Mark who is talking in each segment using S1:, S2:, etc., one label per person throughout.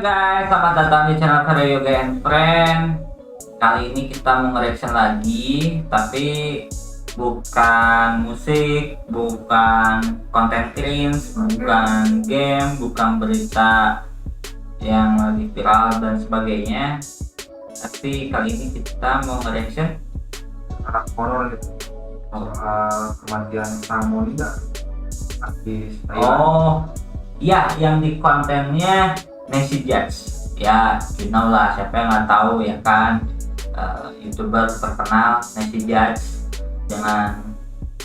S1: guys, selamat datang di channel Vario Yoga and Friend. Kali ini kita mau nge-reaction lagi, tapi bukan musik, bukan konten cringe, bukan game, bukan berita yang lagi viral dan sebagainya. Tapi kali ini kita mau nge-reaction
S2: anak horor gitu, soal kematian Harmonica, artis Thailand.
S1: Oh iya, yang di kontennya Nancy Judge. Ya, you know lah, siapa yang nggak tahu ya kan, YouTuber terkenal Nancy Judge dengan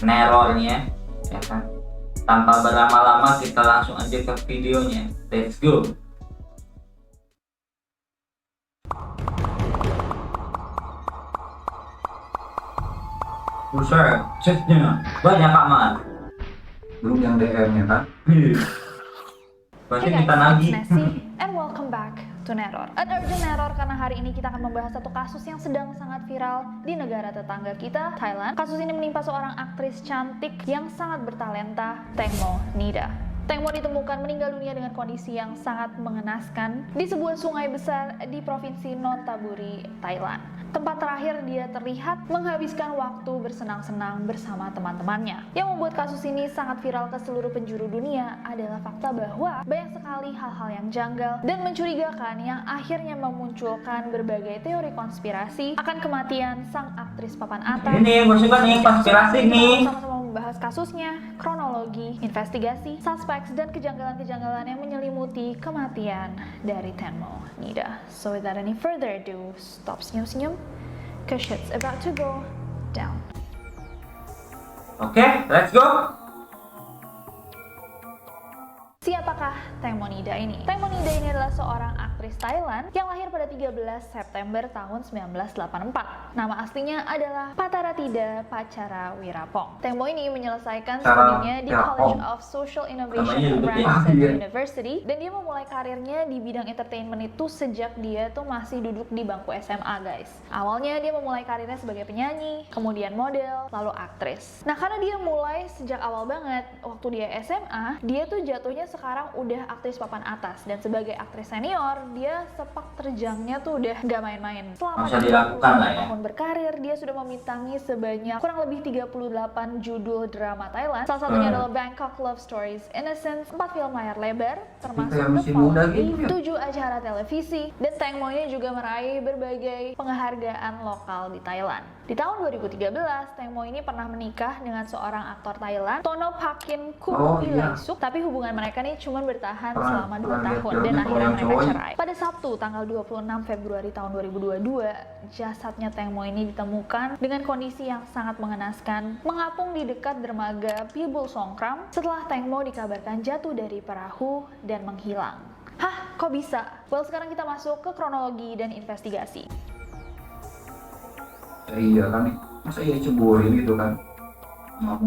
S1: nerornya, ya kan. Tanpa berlama-lama kita langsung aja ke videonya. Let's go. Buset, chatnya banyak amat.
S2: Belum yang DM-nya kan?
S1: Pasti
S3: Hey
S1: kita
S3: guys,
S1: nagih.
S3: it's Nessie and welcome back to Neror. An urgent Neror karena hari ini kita akan membahas satu kasus yang sedang sangat viral di negara tetangga kita, Thailand. Kasus ini menimpa seorang aktris cantik yang sangat bertalenta, Tengmo Nida. Tengmo ditemukan meninggal dunia dengan kondisi yang sangat mengenaskan di sebuah sungai besar di provinsi Nonthaburi, Thailand. Tempat terakhir dia terlihat menghabiskan waktu bersenang-senang bersama teman-temannya. Yang membuat kasus ini sangat viral ke seluruh penjuru dunia adalah fakta bahwa banyak sekali hal-hal yang janggal dan mencurigakan yang akhirnya memunculkan berbagai teori konspirasi akan kematian sang aktris papan atas.
S1: Ini gue suka nih konspirasi
S3: Kita
S1: nih.
S3: sama-sama membahas kasusnya, kronologi, investigasi, suspek dan kejanggalan-kejanggalan yang menyelimuti kematian dari Tengmo Nida. So without any further ado, stop senyum-senyum, cause shit's about to go down.
S1: Oke, let's go.
S3: Siapakah Tengmo Nida ini? Tengmo Nida ini adalah seorang aktris Thailand yang lahir pada 13 September tahun 1984. Nama aslinya adalah Pataratida Pacara Wirapong. Tengmo ini menyelesaikan studinya di College of Social Innovation
S1: Namanya
S3: Brand
S1: ya.
S3: Center University, dan dia memulai karirnya di bidang entertainment itu sejak dia tuh masih duduk di bangku SMA, guys. Awalnya dia memulai karirnya sebagai penyanyi, kemudian model, lalu aktris. Nah, karena dia mulai sejak awal banget, waktu dia SMA, dia tuh jatuhnya sekarang udah aktris papan atas, dan sebagai aktris senior dia sepak terjangnya tuh udah gak main-main. Selama
S1: Masa dilakukan lah ya.
S3: tahun berkarir, dia sudah memintangi sebanyak kurang lebih 38 judul drama Thailand. Salah satunya adalah Bangkok Love Stories, Innocence, 4 film layar lebar, termasuk
S2: Kayak
S3: The
S2: masih muda
S3: Following,
S2: gitu ya.
S3: 7 acara televisi, dan Tengmo ini juga meraih berbagai penghargaan lokal di Thailand. Di tahun 2013, Tengmo ini pernah menikah dengan seorang aktor Thailand, Tono Pakin
S2: Oh, iya.
S3: Ilaisuk, tapi hubungan mereka ini cuma bertahan
S2: Pernah-
S3: selama 2
S2: pernah lihat
S3: tahun,
S2: filmnya
S3: dan
S2: kalau
S3: akhirnya
S2: yang
S3: mereka
S2: cowok.
S3: cerai. Pada Sabtu, tanggal 26 Februari tahun 2022, jasadnya Tengmo ini ditemukan dengan kondisi yang sangat mengenaskan, mengapung di dekat dermaga Pibul Songkram setelah Tengmo dikabarkan jatuh dari perahu dan menghilang. Hah, kok bisa? Well, sekarang kita masuk ke kronologi dan investigasi.
S2: Iya kan nih, masa iya ceburin gitu kan?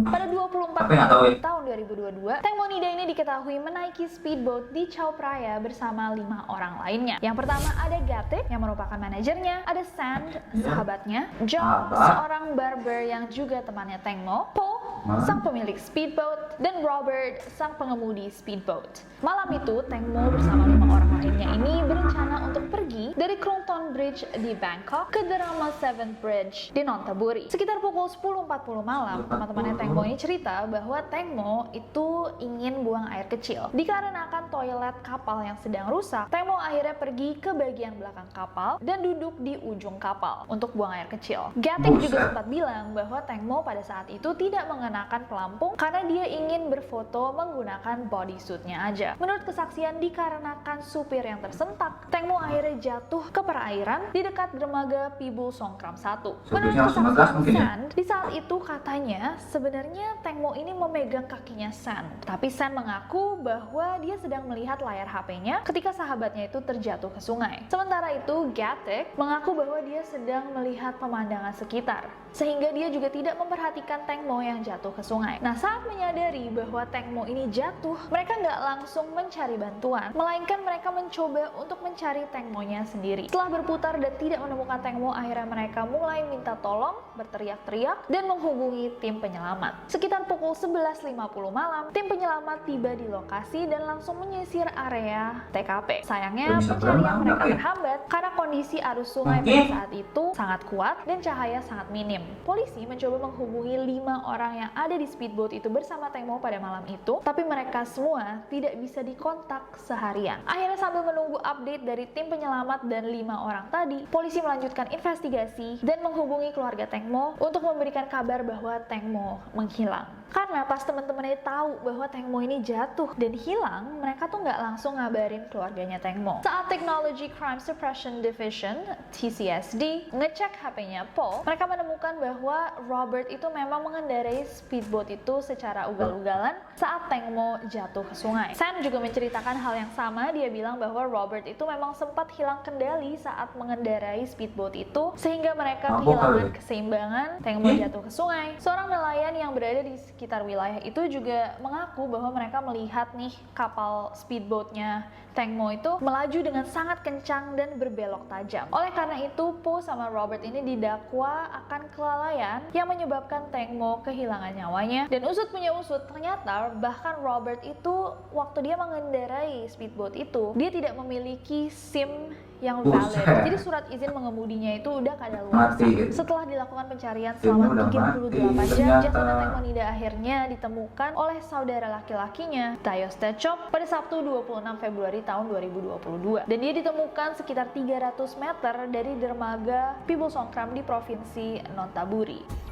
S3: Pada 24
S1: Tapi nggak tahu ya.
S3: tahun 2022, Tengmo Nida ini diketahui menaiki speedboat di Chao Phraya bersama 5 orang lainnya. Yang pertama ada Gatik yang merupakan manajernya, ada Sand, sahabatnya, John,
S2: Sahabat.
S3: seorang barber yang juga temannya Tengmo, Po, sang pemilik speedboat, dan Robert, sang pengemudi speedboat. Malam itu, Tengmo bersama 5 orang lainnya ini berencana untuk pergi dari Krungthon Bridge di Bangkok ke The Rama 7th Bridge di Nonthaburi. Sekitar pukul 10.40 malam, teman-temannya Tengmo ini cerita bahwa Tengmo itu ingin buang air kecil. Dikarenakan toilet kapal yang sedang rusak, Tengmo akhirnya pergi ke bagian belakang kapal dan duduk di ujung kapal untuk buang air kecil. Gatik juga sempat bilang bahwa Tengmo pada saat itu tidak mengenakan pelampung karena dia ingin berfoto menggunakan bodysuitnya aja. Menurut kesaksian, dikarenakan supir yang tersentak, Tengmo akhirnya jatuh ke perairan di dekat dermaga Pibul Songkram 1. Menurut
S2: Supirnya langsung ngegas
S3: kesaksian
S2: mungkin ya?
S3: Sand, di saat itu katanya sebenarnya Tengmo ini memegang kakinya Sand, tapi Sand mengaku bahwa dia sedang melihat layar HP-nya ketika sahabatnya itu terjatuh ke sungai. Sementara itu, Gatik mengaku bahwa dia sedang melihat pemandangan sekitar, sehingga dia juga tidak memperhatikan Tengmo yang jatuh ke sungai. Nah, saat menyadari bahwa Tengmo ini jatuh, mereka nggak langsung mencari bantuan, melainkan mereka mencoba untuk mencari Tengmonya sendiri. Setelah berputar dan tidak menemukan Tengmo, akhirnya mereka mulai minta tolong, berteriak-teriak, dan menghubungi tim penyelam. penyelamat. Sekitar pukul 11.50 malam, tim penyelamat tiba di lokasi dan langsung menyisir area TKP. Sayangnya,
S2: Bisa
S3: pencarian
S2: berenang,
S3: mereka
S2: nggak ya?
S3: terhambat karena kondisi arus sungai
S1: Oke.
S3: pada saat itu sangat kuat dan cahaya sangat minim. Polisi mencoba menghubungi 5 orang yang ada di speedboat itu bersama Teng Mo pada malam itu, tapi mereka semua tidak bisa dikontak seharian. Akhirnya sambil menunggu update dari tim penyelamat dan 5 orang tadi, polisi melanjutkan investigasi dan menghubungi keluarga Teng Mo untuk memberikan kabar bahwa Teng Mo menghilang. Karena pas teman-temannya tahu bahwa Teng Mo ini jatuh dan hilang, mereka tuh nggak langsung ngabarin keluarganya Teng Mo. Saat Technology Crime Suppression Division (TCSD) ngecek HP-nya Po, mereka menemukan bahwa Robert itu memang mengendarai speedboat itu secara ugal-ugalan saat Teng Mo jatuh ke sungai. Sam juga menceritakan hal yang sama. Dia bilang bahwa Robert itu memang sempat hilang kendali saat mengendarai speedboat itu, sehingga mereka kehilangan keseimbangan. Teng Mo jatuh ke sungai. Seorang nelayan yang berada di sekitar wilayah itu juga mengaku bahwa mereka melihat nih kapal speedboatnya Teng Mo itu melaju dengan sangat kencang dan berbelok tajam. Oleh karena itu, Po sama Robert ini didakwa akan kelalaian yang menyebabkan Teng Mo kehilangan nyawanya. Dan usut punya usut, ternyata bahkan Robert itu waktu dia mengendarai speedboat itu, dia tidak memiliki SIM yang valid. Jadi surat izin mengemudinya itu udah kadaluarsa. Setelah dilakukan pencarian selama 38 jam, jasad Teng Mo Nida akhirnya ditemukan oleh saudara laki-lakinya, Tayos Techop, pada Sabtu 26 Februari tahun 2022. Dan dia ditemukan sekitar 300 meter dari dermaga Pibo Songkram di Provinsi Nonthaburi.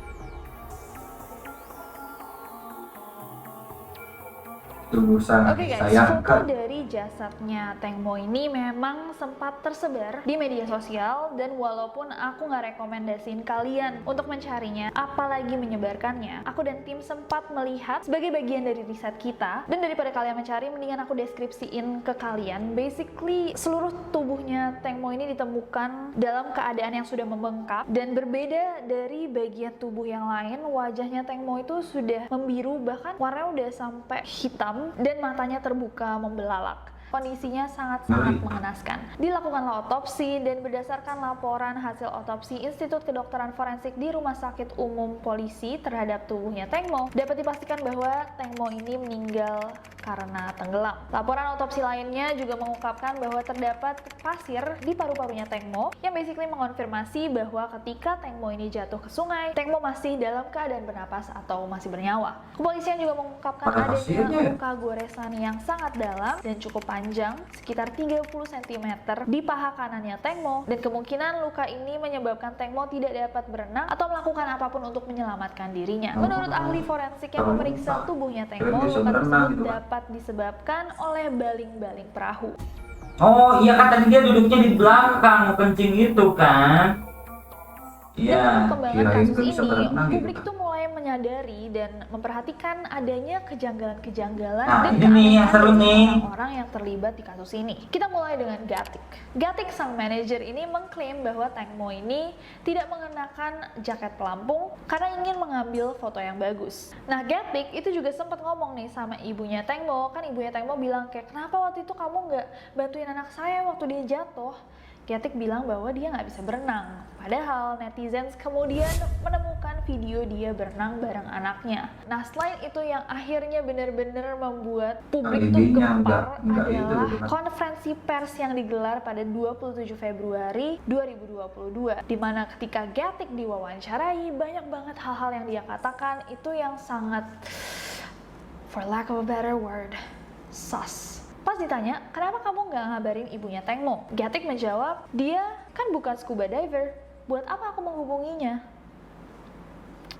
S3: Oke guys, foto dari jasadnya Teng Mo ini memang sempat tersebar di media sosial, dan walaupun aku nggak rekomendasiin kalian untuk mencarinya, apalagi menyebarkannya, aku dan tim sempat melihat sebagai bagian dari riset kita, dan daripada kalian mencari, mendingan aku deskripsiin ke kalian. Basically, seluruh tubuhnya Teng Mo ini ditemukan dalam keadaan yang sudah membengkak, dan berbeda dari bagian tubuh yang lain, wajahnya Teng Mo itu sudah membiru, bahkan warnanya udah sampai hitam, dan matanya terbuka membelalak. Kondisinya sangat-sangat mengenaskan. Dilakukanlah otopsi, dan berdasarkan laporan hasil otopsi Institut Kedokteran Forensik di Rumah Sakit Umum Polisi terhadap tubuhnya Teng Mo, dapat dipastikan bahwa Teng Mo ini meninggal karena tenggelam. Laporan otopsi lainnya juga mengungkapkan bahwa terdapat pasir di paru-parunya Teng Mo, yang basically mengonfirmasi bahwa ketika Teng Mo ini jatuh ke sungai, Teng Mo masih dalam keadaan bernapas atau masih bernyawa. Kepolisian juga mengungkapkan adanya luka goresan yang sangat dalam dan cukup panjang, sekitar 30 cm di paha kanannya Teng Mo, dan kemungkinan luka ini menyebabkan Teng Mo tidak dapat berenang atau melakukan apapun untuk menyelamatkan dirinya. Menurut ahli forensik yang memeriksa tubuhnya Teng Mo, luka tersebut dapat disebabkan oleh baling-baling perahu.
S1: Oh iya kan, tadi dia duduknya di belakang kencing itu kan.
S3: Dengan perkembangan kasus ini, publik itu mulai menyadari dan memperhatikan adanya kejanggalan-kejanggalan dan keanehan orang yang terlibat di kasus ini. Kita mulai dengan Gatik. Gatik, sang manajer ini, mengklaim bahwa Teng Mo ini tidak mengenakan jaket pelampung karena ingin mengambil foto yang bagus. Nah, Gatik itu juga sempat ngomong nih sama ibunya Teng Mo. Kan ibunya Teng Mo bilang kayak, kenapa waktu itu kamu nggak bantuin anak saya waktu dia jatuh? Gatik bilang bahwa dia nggak bisa berenang. Padahal netizens kemudian menemukan video dia berenang bareng anaknya. Nah, selain itu yang akhirnya benar-benar membuat publik itu gempar adalah konferensi pers yang digelar pada 27 Februari 2022, di mana ketika Gatik diwawancarai, banyak banget hal-hal yang dia katakan itu yang sangat, for lack of a better word, sus. Pas ditanya, kenapa kamu nggak ngabarin ibunya Teng Mo? Gatik menjawab, dia kan bukan scuba diver, buat apa aku menghubunginya?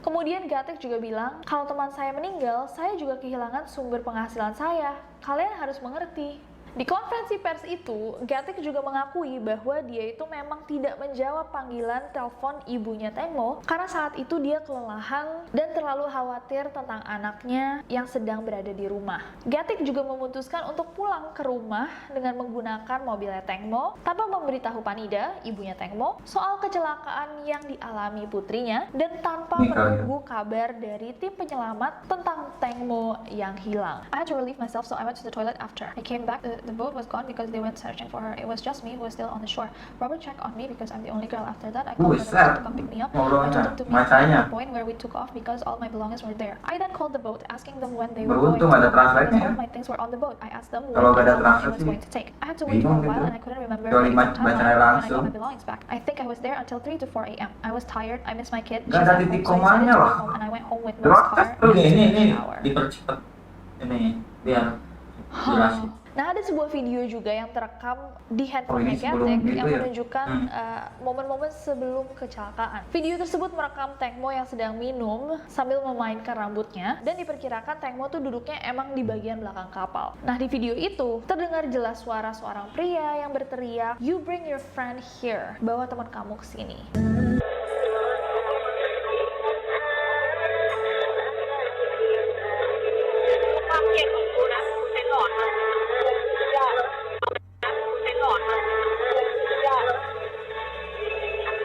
S3: Kemudian Gatik juga bilang, kalau teman saya meninggal, saya juga kehilangan sumber penghasilan saya. Kalian harus mengerti. Di konferensi pers itu, Gatik juga mengakui bahwa dia itu memang tidak menjawab panggilan telepon ibunya Teng Mo karena saat itu dia kelelahan dan terlalu khawatir tentang anaknya yang sedang berada di rumah. Gatik juga memutuskan untuk pulang ke rumah dengan menggunakan mobilnya Teng Mo tanpa memberitahu Panida, ibunya Teng Mo, soal kecelakaan yang dialami putrinya, dan tanpa menunggu kabar dari tim penyelamat tentang Teng Mo yang hilang. I had to relieve myself, so I went to the toilet after. I came back. the boat was gone because they went searching for her. It was just me who was still on the shore. Robert checked on me because I'm the only girl. After that, I called the boat to come pick me up. I told them to meet me at the point where we took off because all my belongings were there. I then called the boat asking them when they were going to
S2: Beruntung ada
S3: because
S2: translate-nya.
S3: all my things were on the boat. I asked them when
S2: Kalau
S3: and
S2: nggak ada
S3: how long it
S2: translate
S3: was
S2: sih,
S3: going to take. I had to wait for a
S2: bingung
S3: while
S2: gitu.
S3: and I couldn't remember
S2: Kecuali
S3: the exact
S2: bacanya
S3: timeline when I
S2: langsung.
S3: got my belongings back. I think I was there until 3 to 4 a.m. I was tired. I missed my kid.
S2: Nggak ada titik
S3: so I decided
S2: komanya
S3: to go
S2: lah.
S3: home and I went home with
S2: Terus,
S3: Noah's car
S2: terus
S1: Oke,
S3: and
S1: ini
S3: shower.
S1: dipercepat ini biar durasi.
S3: Nah, ada sebuah video juga yang terekam di handphonenya
S2: ini sebelum
S3: Gatek
S2: gitu
S3: yang
S2: ya?
S3: menunjukkan momen-momen sebelum kecelakaan. Video tersebut merekam Tengmo yang sedang minum sambil memainkan rambutnya, dan diperkirakan Tengmo tuh duduknya emang di bagian belakang kapal. Nah, di video itu terdengar jelas suara seorang pria yang berteriak, "You bring your friend here," bawa teman kamu ke sini.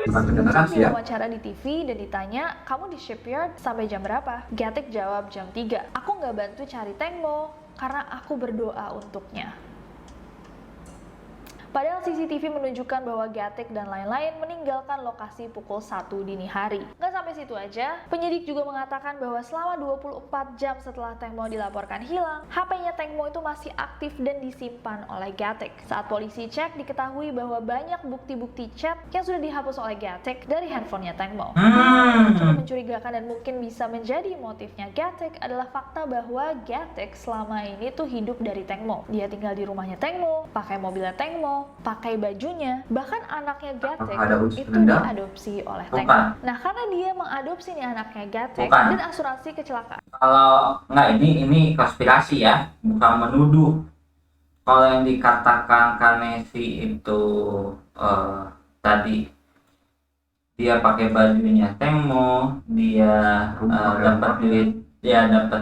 S2: Bukan kedengeran
S3: Saat
S2: sih ya.
S3: diwawancara di TV dan ditanya, kamu di shipyard sampai jam berapa? Gatek jawab jam 3. Aku nggak bantu cari Tengmo karena aku berdoa untuknya. Padahal CCTV menunjukkan bahwa Gatek dan lain-lain meninggalkan lokasi pukul 1 dini hari. Nggak sampai situ aja, penyidik juga mengatakan bahwa selama 24 jam setelah Tengmo dilaporkan hilang, HP-nya Tengmo itu masih aktif dan disimpan oleh Gatek. Saat polisi cek, diketahui bahwa banyak bukti-bukti chat yang sudah dihapus oleh Gatek dari handphonenya Tengmo. Yang cukup mencurigakan dan mungkin bisa menjadi motifnya Gatek adalah fakta bahwa Gatek selama ini tuh hidup dari Tengmo. Dia tinggal di rumahnya Tengmo, pakai mobilnya Tengmo, pakai bajunya, bahkan anaknya Gatek
S2: Ada uji
S3: itu
S2: dendam?
S3: diadopsi oleh
S1: Bukan.
S3: Tengmo. Nah, karena dia mengadopsi nih anaknya Gatek
S1: Bukan.
S3: dan asuransi kecelakaan.
S1: Kalau nggak, ini konspirasi ya, bukan menuduh. Kalau yang dikatakan Kanesi itu tadi dia pakai bajunya Tengmo, dia dapat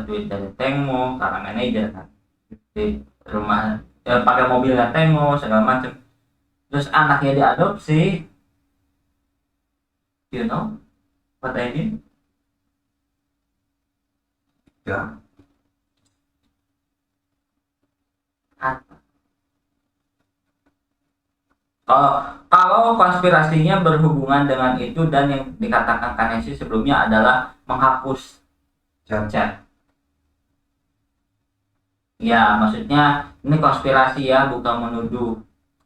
S1: duit dari Tengmo karena manajer kan, di rumah pakai mobilnya Tengmo segala macam. Terus anaknya diadopsi, you know what I mean?
S2: Ya.
S1: Kalau konspirasinya berhubungan dengan itu dan yang dikatakan Kanesi sebelumnya adalah menghapus chat. Ya, maksudnya ini konspirasi ya, bukan menuduh.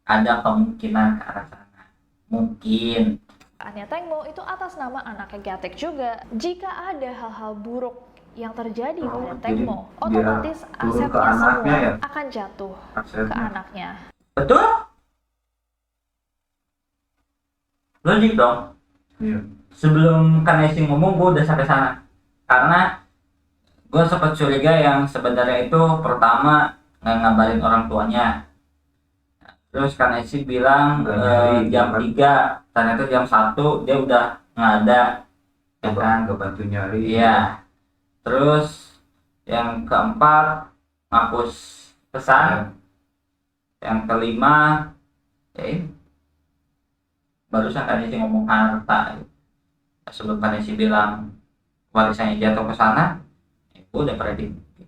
S1: Ada kemungkinan ke arah sana. Mungkin.
S3: Anaknya Tengmo itu atas nama anaknya Gatek juga. Jika ada hal-hal buruk yang terjadi pada
S2: jadi
S3: Tengmo,
S2: dia
S3: otomatis
S2: turun ke
S3: asetnya
S2: anaknya
S3: semua
S2: ya?
S3: akan jatuh ke
S2: Asetnya.
S3: anaknya.
S1: Betul? Logik dong.
S2: Iya.
S1: Sebelum Kanesi ngomong, gue udah sampai sana. Karena gue sempat curiga yang sebenarnya itu pertama nggak ngabarin orang tuanya. Terus Kanesi bilang
S2: Nggak nyari,
S1: jam
S2: kan?
S1: 3, ternyata jam 1 dia udah nggak ada. Ya kan?
S2: Nggak bantu nyari.
S1: Iya. Terus yang keempat hapus pesan. Yang kelima ya ini. Barusan Kanesi ngomong harta. Sebelum Kanesi bilang warisannya jatuh ke sana, gue udah prediksi.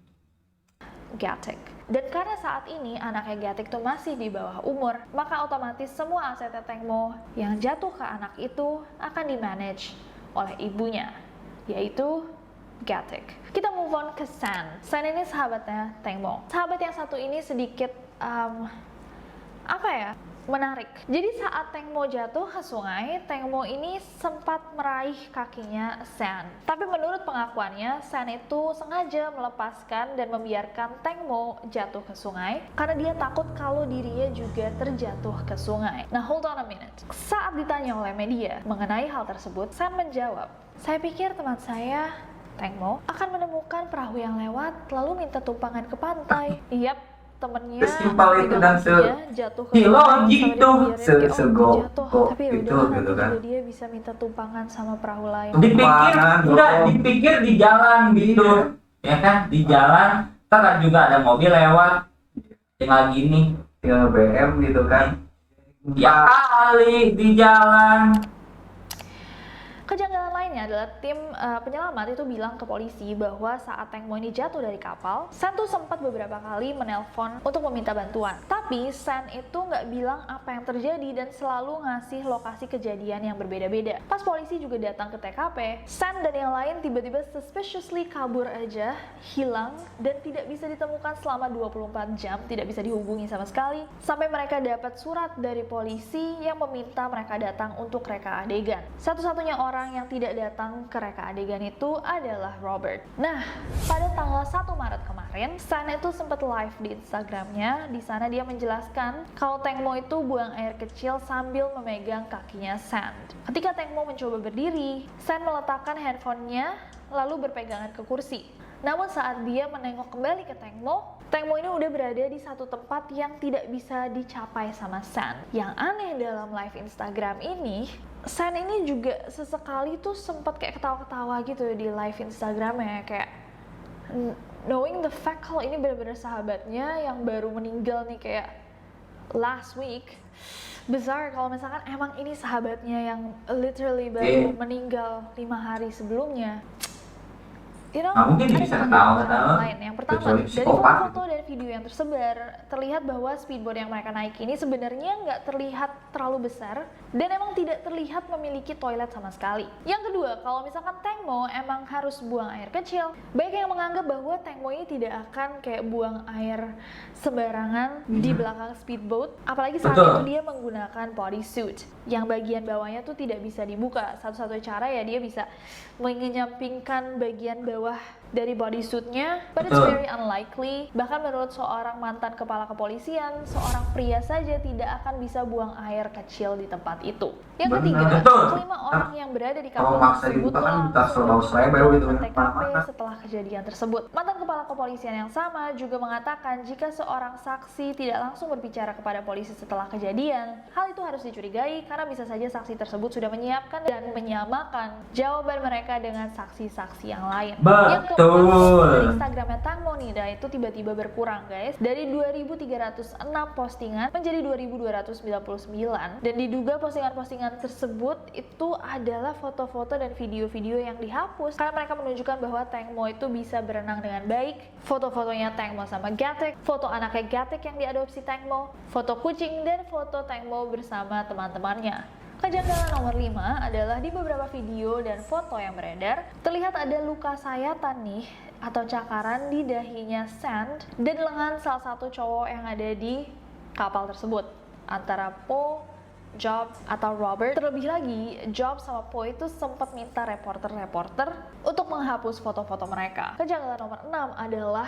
S3: Gatek. Dan karena saat ini anaknya Gatek tuh masih di bawah umur, maka otomatis semua asetnya Tengmo yang jatuh ke anak itu akan dimanage oleh ibunya, yaitu Gatek. Kita move on ke San. San ini sahabatnya Tengmo. Sahabat yang satu ini sedikit menarik. Jadi saat Tengmo jatuh ke sungai, Tengmo ini sempat meraih kakinya San. Tapi menurut pengakuannya, San itu sengaja melepaskan dan membiarkan Tengmo jatuh ke sungai karena dia takut kalau dirinya juga terjatuh ke sungai. Nah, hold on a minute. Saat ditanya oleh media mengenai hal tersebut, San menjawab, "Saya pikir teman saya, Tengmo, akan menemukan perahu yang lewat lalu minta tumpangan ke pantai." Yap, temennya
S2: Sesimpel itu dan
S3: jatuh ke
S1: logik tuh.
S3: tapi
S2: itu
S3: udah nanti
S2: gitu kan.
S3: juga dia bisa minta tumpangan sama perahu lain.
S1: Dipikir di jalan gitu. Ya kan, di jalan ntar juga ada mobil lewat, tinggal gini,
S2: Tinggal BM gitu kan.
S1: ya kali di jalan.
S3: Kejanggalan lainnya Ceritanya adalah tim penyelamat itu bilang ke polisi bahwa saat Teng Mo ini jatuh dari kapal, San tuh sempat beberapa kali menelpon untuk meminta bantuan. Tapi San itu nggak bilang apa yang terjadi dan selalu ngasih lokasi kejadian yang berbeda-beda. Pas polisi juga datang ke TKP, San dan yang lain tiba-tiba suspiciously kabur aja, hilang, dan tidak bisa ditemukan selama 24 jam, tidak bisa dihubungi sama sekali, sampai mereka dapat surat dari polisi yang meminta mereka datang untuk reka adegan. Satu-satunya orang yang tidak datang ke reka adegan itu adalah Robert. Nah, pada tanggal 1 Maret kemarin, San itu sempat live di Instagramnya. Di sana dia menjelaskan kalau Teng Mo itu buang air kecil sambil memegang kakinya San. Ketika Teng Mo mencoba berdiri, San meletakkan handphonenya lalu berpegangan ke kursi. Namun saat dia menengok kembali ke Teng Mo ini udah berada di satu tempat yang tidak bisa dicapai sama San. Yang aneh dalam live Instagram ini, San ini juga sesekali tuh sempat kayak ketawa-ketawa gitu di live Instagramnya, kayak knowing the fact kalau ini benar-benar sahabatnya yang baru meninggal nih kayak last week. Bizarre kalau misalkan emang ini sahabatnya yang literally baru meninggal 5 hari sebelumnya.
S1: Mungkin bisa tahu.
S3: Lain. Yang pertama, dari foto-foto dan video yang tersebar, terlihat bahwa speedboat yang mereka naik ini sebenarnya nggak terlihat terlalu besar dan emang tidak terlihat memiliki toilet sama sekali. Yang kedua, kalau misalkan Teng Mo emang harus buang air kecil, banyak yang menganggap bahwa Teng Mo ini tidak akan kayak buang air sembarangan di belakang speedboat, apalagi saat itu dia menggunakan bodysuit yang bagian bawahnya tuh tidak bisa dibuka. Satu-satunya cara ya dia bisa menyampingkan bagian bawah dari bodysuitnya, but it's very unlikely. Bahkan menurut seorang mantan kepala kepolisian, seorang pria saja tidak akan bisa buang air kecil di tempat itu. Yang ketiga, kelima orang yang berada di kapal tersebut langsung ke TKP setelah kejadian tersebut. Mantan kepala kepolisian yang sama juga mengatakan jika seorang saksi tidak langsung berbicara kepada polisi setelah kejadian, hal itu harus dicurigai karena bisa saja saksi tersebut sudah menyiapkan dan menyamakan jawaban mereka dengan saksi-saksi yang lain. Yang keempat, dari Instagramnya Tang Monida itu tiba-tiba berkurang guys, dari 2.306 postingan menjadi 2.299, dan diduga postingan-postingan tersebut itu adalah foto-foto dan video-video yang dihapus karena mereka menunjukkan bahwa Teng Mo itu bisa berenang dengan baik. Foto-fotonya Teng Mo sama Gatek, foto anaknya Gatek yang diadopsi Teng Mo, foto kucing, dan foto Teng Mo bersama teman-temannya. Kejanggalan nomor 5 adalah di beberapa video dan foto yang beredar, terlihat ada luka sayatan nih atau cakaran di dahinya Sand dan lengan salah satu cowok yang ada di kapal tersebut, antara Po, Job, atau Robert. Terlebih lagi, Job sama Po itu sempat minta reporter untuk menghapus foto-foto mereka. Kejanggalan nomor 6 adalah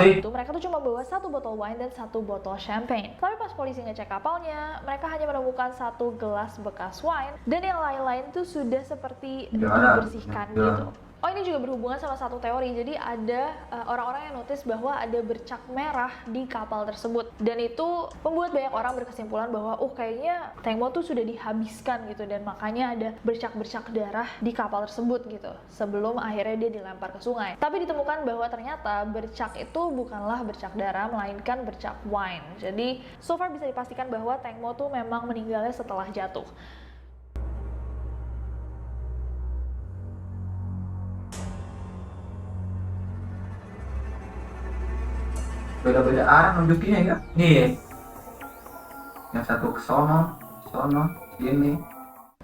S3: itu mereka tuh cuma bawa 1 botol wine dan 1 botol champagne. Tapi pas polisi ngecek kapalnya, mereka hanya menemukan 1 gelas bekas wine dan yang lain-lain tuh sudah seperti dibersihkan gitu. Oh, ini juga berhubungan sama satu teori. Jadi ada orang-orang yang notice bahwa ada bercak merah di kapal tersebut, dan itu membuat banyak orang berkesimpulan bahwa kayaknya Teng Mo tuh sudah dihabiskan gitu, dan makanya ada bercak-bercak darah di kapal tersebut gitu sebelum akhirnya dia dilempar ke sungai. Tapi ditemukan bahwa ternyata bercak itu bukanlah bercak darah, melainkan bercak wine. Jadi so far bisa dipastikan bahwa Teng Mo tuh memang meninggalnya setelah jatuh.
S2: Beda-beda arah nunjukinnya ya.
S1: Iya.
S2: Yang satu ke sono, sini.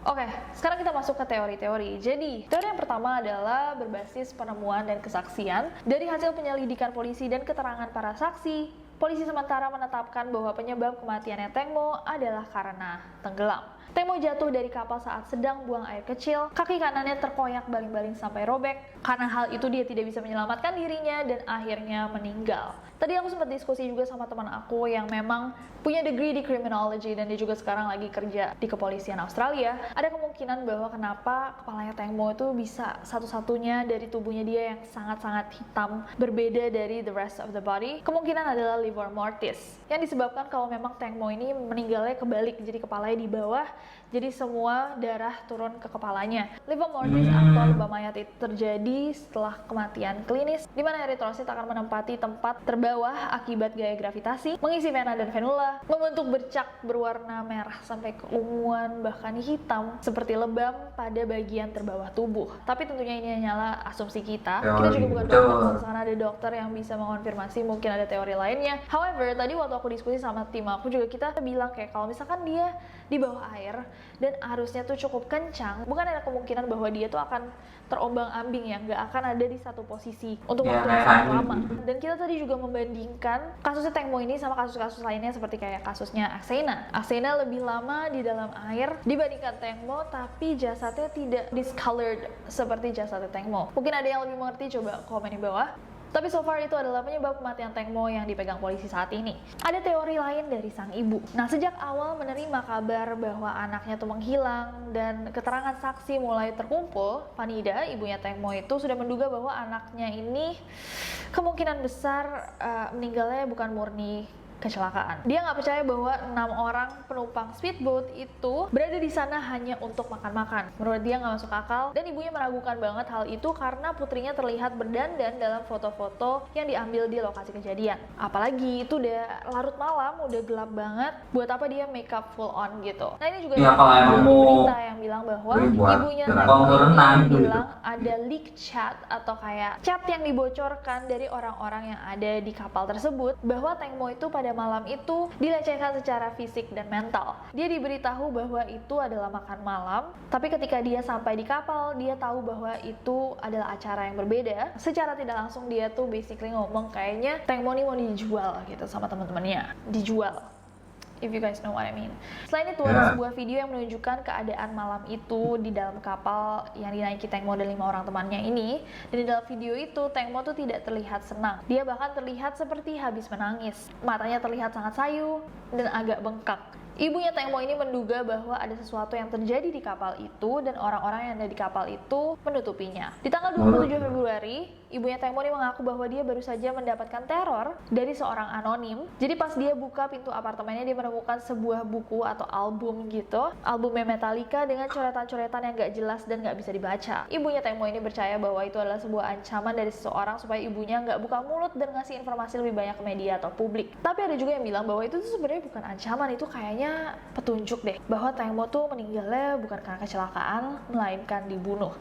S3: Oke, sekarang kita masuk ke teori-teori. Jadi, teori yang pertama adalah berbasis penemuan dan kesaksian. Dari hasil penyelidikan polisi dan keterangan para saksi, polisi sementara menetapkan bahwa penyebab kematiannya Teng Mo adalah karena tenggelam. Teng Mo jatuh dari kapal saat sedang buang air kecil, kaki kanannya terkoyak baling-baling sampai robek. Karena hal itu dia tidak bisa menyelamatkan dirinya dan akhirnya meninggal. Tadi aku sempat diskusi juga sama teman aku yang memang punya degree di criminology dan dia juga sekarang lagi kerja di kepolisian Australia. Ada kemungkinan bahwa kenapa kepalanya Teng Mo itu bisa satu-satunya dari tubuhnya dia yang sangat-sangat hitam, berbeda dari the rest of the body. Kemungkinan adalah livor mortis, yang disebabkan kalau memang Teng Mo ini meninggalnya kebalik, jadi kepalanya di bawah Jadi semua darah turun ke kepalanya. Lymphomorphis atau lebam mayat itu terjadi setelah kematian klinis, di mana eritrosit akan menempati tempat terbawah akibat gaya gravitasi, mengisi vena dan venula, membentuk bercak berwarna merah sampai keunguan bahkan hitam seperti lebam pada bagian terbawah tubuh. Tapi tentunya ini hanyalah asumsi kita. Kita juga bukan dokter, misalkan ada dokter yang bisa mengonfirmasi, mungkin ada teori lainnya. However, tadi waktu aku diskusi sama tim aku juga, kita bilang kayak kalau misalkan dia di bawah air dan arusnya tuh cukup kencang, bukan ada kemungkinan bahwa dia tuh akan terombang-ambing ya, nggak akan ada di satu posisi untuk waktu yang sangat lama. Dan kita tadi juga membandingkan kasusnya Teng Mo ini sama kasus-kasus lainnya seperti kayak kasusnya Aksena. Aksena lebih lama di dalam air dibandingkan Teng Mo, tapi jasadnya tidak discolored seperti jasadnya Teng Mo. Mungkin ada yang lebih mengerti, coba komen di bawah. Tapi so far itu adalah penyebab kematian Teng Mo yang dipegang polisi saat ini. Ada teori lain dari sang ibu. Nah, sejak awal menerima kabar bahwa anaknya tuh menghilang dan keterangan saksi mulai terkumpul, Vanida, ibunya Teng Mo itu sudah menduga bahwa anaknya ini kemungkinan besar meninggalnya bukan murni kecelakaan. Dia nggak percaya bahwa 6 orang penumpang speedboat itu berada di sana hanya untuk makan-makan. Menurut dia nggak masuk akal, dan ibunya meragukan banget hal itu karena putrinya terlihat berdandan dalam foto-foto yang diambil di lokasi kejadian. Apalagi itu udah larut malam, udah gelap banget, buat apa dia makeup full on gitu. Nah, ini juga ada berita yang bilang bahwa ibunya bilang ada leak chat atau kayak chat yang dibocorkan dari orang-orang yang ada di kapal tersebut, bahwa Teng Mo itu pada malam itu dilecehkan secara fisik dan mental. Dia diberitahu bahwa itu adalah makan malam, tapi ketika dia sampai di kapal, dia tahu bahwa itu adalah acara yang berbeda. Secara tidak langsung dia tuh basically ngomong kayaknya Teng Mo ini mau dijual gitu sama teman-temannya. Dijual. If you guys know what I mean. Selain itu, ada sebuah video yang menunjukkan keadaan malam itu di dalam kapal yang dinaiki Teng Mo dan 5 orang temannya ini. Dan di dalam video itu, Teng Mo tuh tidak terlihat senang. Dia bahkan terlihat seperti habis menangis. Matanya terlihat sangat sayu dan agak bengkak. Ibunya Teng Mo ini menduga bahwa ada sesuatu yang terjadi di kapal itu dan orang-orang yang ada di kapal itu menutupinya. Di tanggal 27 Februari, ibunya Teng Mo ini mengaku bahwa dia baru saja mendapatkan teror dari seorang anonim. Jadi pas dia buka pintu apartemennya, dia menemukan sebuah buku atau album gitu. Albumnya Metallica dengan coretan-coretan yang gak jelas dan gak bisa dibaca. Ibunya Teng Mo ini percaya bahwa itu adalah sebuah ancaman dari seseorang supaya ibunya gak buka mulut dan ngasih informasi lebih banyak ke media atau publik. Tapi ada juga yang bilang bahwa itu tuh sebenarnya bukan ancaman, itu kayaknya petunjuk deh bahwa Teng Mo tuh meninggalnya bukan karena kecelakaan, melainkan dibunuh.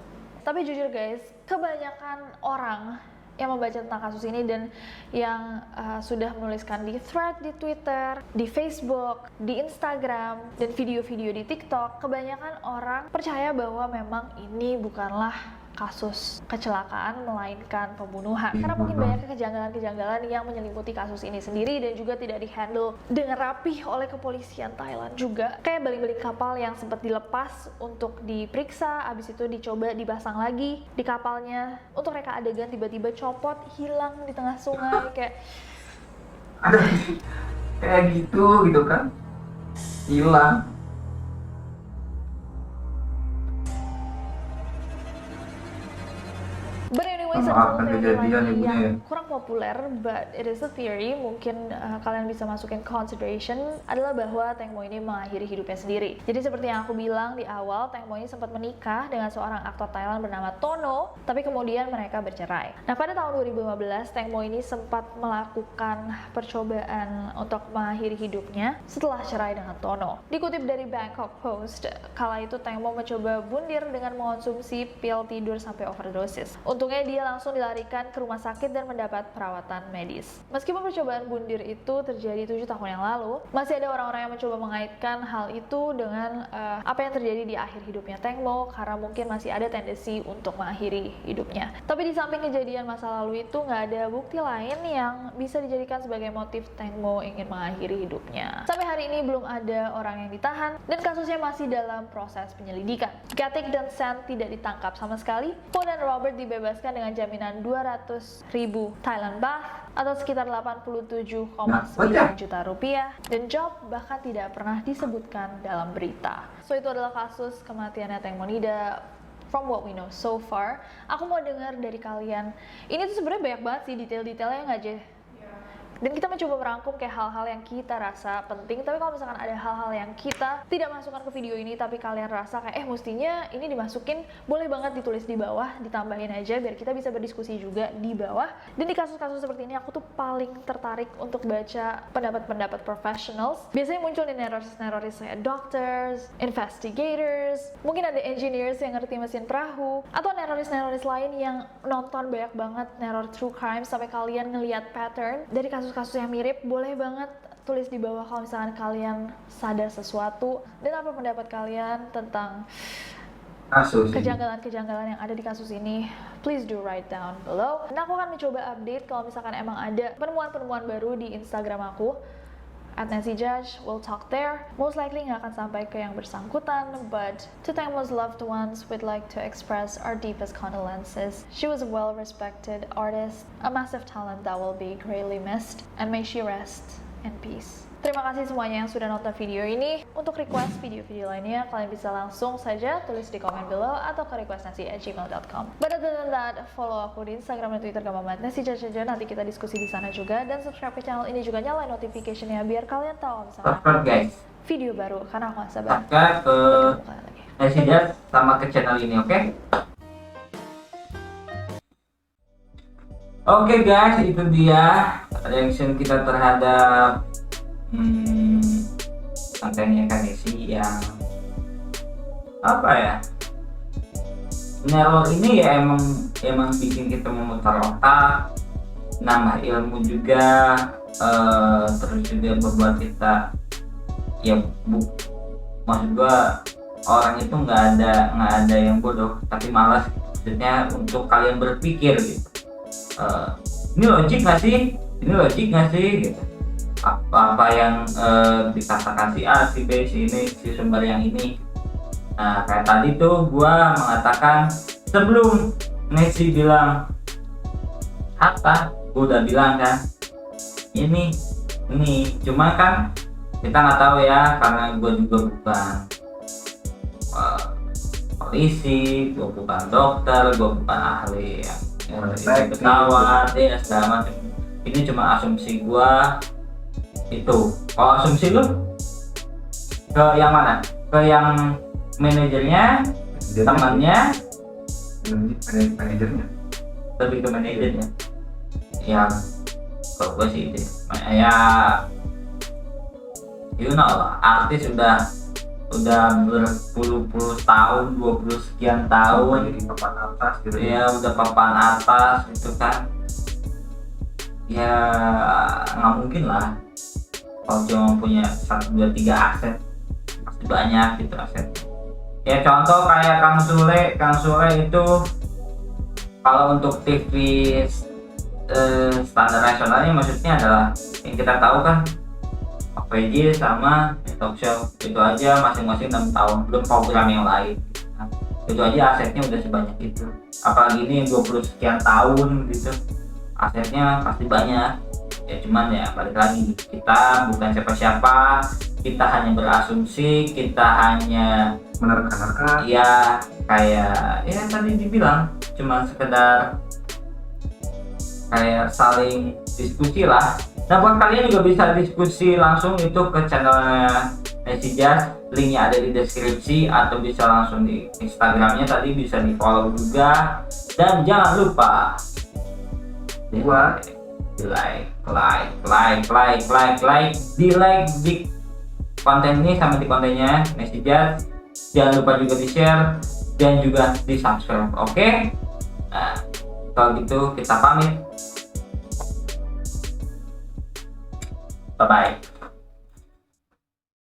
S3: Tapi jujur guys, kebanyakan orang yang membaca tentang kasus ini dan yang sudah menuliskan di thread di Twitter, di Facebook, di Instagram, dan video-video di TikTok, kebanyakan orang percaya bahwa memang ini bukanlah kasus kecelakaan melainkan pembunuhan. Karena mungkin banyak kejanggalan-kejanggalan yang menyelimuti kasus ini sendiri dan juga tidak dihandle dengan rapih oleh kepolisian Thailand juga. Kayak baling-baling kapal yang sempat dilepas untuk diperiksa, abis itu dicoba dipasang lagi di kapalnya untuk reka adegan, tiba-tiba copot, hilang di tengah sungai, kayak
S2: ada kayak gitu kan, hilang.
S3: But anyways,
S2: Apa kejadian ibunya ya?
S3: Kurang populer, but it is a theory, mungkin kalian bisa masukin consideration, adalah bahwa Teng Mo ini mengakhiri hidupnya sendiri. Jadi seperti yang aku bilang di awal, Teng Mo ini sempat menikah dengan seorang aktor Thailand bernama Tono, tapi kemudian mereka bercerai. Nah, pada tahun 2015, Teng Mo ini sempat melakukan percobaan untuk mengakhiri hidupnya setelah cerai dengan Tono. Dikutip dari Bangkok Post, kala itu Teng Mo mencoba bundir dengan mengonsumsi pil tidur sampai overdosis. Untungnya dia langsung dilarikan ke rumah sakit dan mendapat perawatan medis. Meskipun percobaan bundir itu terjadi 7 tahun yang lalu, masih ada orang-orang yang mencoba mengaitkan hal itu dengan apa yang terjadi di akhir hidupnya Teng Mo, karena mungkin masih ada tendensi untuk mengakhiri hidupnya. Tapi di samping kejadian masa lalu itu, nggak ada bukti lain yang bisa dijadikan sebagai motif Teng Mo ingin mengakhiri hidupnya. Sampai hari ini belum ada orang yang ditahan dan kasusnya masih dalam proses penyelidikan. Gatik dan Sen tidak ditangkap sama sekali. Po dan Robert dibebaskan dengan jaminan 200.000 Thailand baht atau sekitar 87,9 juta rupiah, dan Job bahkan tidak pernah disebutkan dalam berita. So itu adalah kasus kematiannya Teng Monida. From what we know so far, aku mau dengar dari kalian. Ini tuh sebenarnya banyak banget sih detail-detailnya, nggak aja? Dan kita mencoba merangkum kayak hal-hal yang kita rasa penting, tapi kalau misalkan ada hal-hal yang kita tidak masukkan ke video ini tapi kalian rasa kayak mestinya ini dimasukin, boleh banget ditulis di bawah, ditambahin aja biar kita bisa berdiskusi juga di bawah. Dan di kasus-kasus seperti ini aku tuh paling tertarik untuk baca pendapat-pendapat professionals. Biasanya muncul di neroris kayak doctors, investigators, mungkin ada engineers yang ngerti mesin perahu, atau neroris lain yang nonton banyak banget neror true crime sampai kalian ngelihat pattern dari kasus-kasus yang mirip. Boleh banget tulis di bawah kalau misalkan kalian sadar sesuatu dan apa pendapat kalian tentang
S2: Kasus ini.
S3: kejanggalan-kejanggalan yang ada di kasus ini. Please do write down below. Dan aku akan mencoba update kalau misalkan emang ada penemuan-penemuan baru di Instagram aku @NancyJudge. We'll talk there. Most likely nggak akan sampai ke yang bersangkutan, but to Tengmo's loved ones, we'd like to express our deepest condolences. She was a well-respected artist, a massive talent that will be greatly missed, and may she rest in peace. Terima kasih semuanya yang sudah nonton video ini. Untuk request video-video lainnya, kalian bisa langsung saja tulis di komen below atau ke requestnancy@gmail.com. But other than that, follow aku di Instagram dan Twitter gampang @nancyjudge aja. Nanti kita diskusi di sana juga, dan subscribe ke channel ini juga, nyalain notification-nya biar kalian tahu misalnya
S1: Subscribe guys.
S3: video baru, karena aku gak sabar
S1: Subscribe ke
S3: ketemu kalian lagi.
S1: Nancy Judge sama ke channel ini, oke? Oke guys, itu dia reaction kita terhadap kontennya Kanesi yang apa ya, neror ini ya emang bikin kita memutar otak, nambah ilmu juga, terus juga membuat kita ya maksud gua orang itu nggak ada yang bodoh tapi malas, maksudnya untuk kalian berpikir gitu, ini logik nggak sih gitu, apa yang dikatakan si A, si B, si ini, si sumber yang ini. Nah kayak tadi tuh gua mengatakan sebelum Messi bilang apa, gua udah bilang kan ini cuma kan kita nggak tahu ya, karena gua juga bukan polisi, gua bukan dokter, gua bukan ahli yang pesawat ya segala macam. Ini cuma asumsi gua. Itu kalau asumsi lu ke yang mana? Ke yang manajernya, temannya,
S2: manajernya.
S1: lebih ke manajernya. Ya kalau gue sih itu ya you know lah, artis udah berpuluh-puluh tahun, 20 sekian tahun
S2: Jadi papan atas gitu
S1: ya, udah papan atas gitu kan ya, nggak mungkin lah kalau cuma punya 1, 2, 3 aset, pasti banyak gitu aset. Ya contoh kayak Kang Sule itu kalau untuk TV standar nasionalnya maksudnya adalah yang kita tahu kan PJ sama talk show, itu aja masing-masing 6 tahun, belum program yang lain. Nah, itu aja asetnya udah sebanyak itu, apalagi ini 20 sekian tahun gitu, asetnya pasti banyak. Ya cuman ya balik lagi, kita bukan siapa-siapa, kita hanya berasumsi, kita hanya
S2: menerka-nerka.
S1: ya kayak ya tadi dibilang cuma sekedar kayak saling diskusi lah. Nah buat kalian juga bisa diskusi langsung itu ke channelnya NancyJudge, linknya ada di deskripsi, atau bisa langsung di Instagramnya tadi, bisa di follow juga. Dan jangan lupa
S2: Buat
S1: di like di konten ini sama di kontennya NancyJudge. Jangan lupa juga di share dan juga di subscribe, oke? Nah kalau gitu kita pamit, bye bye.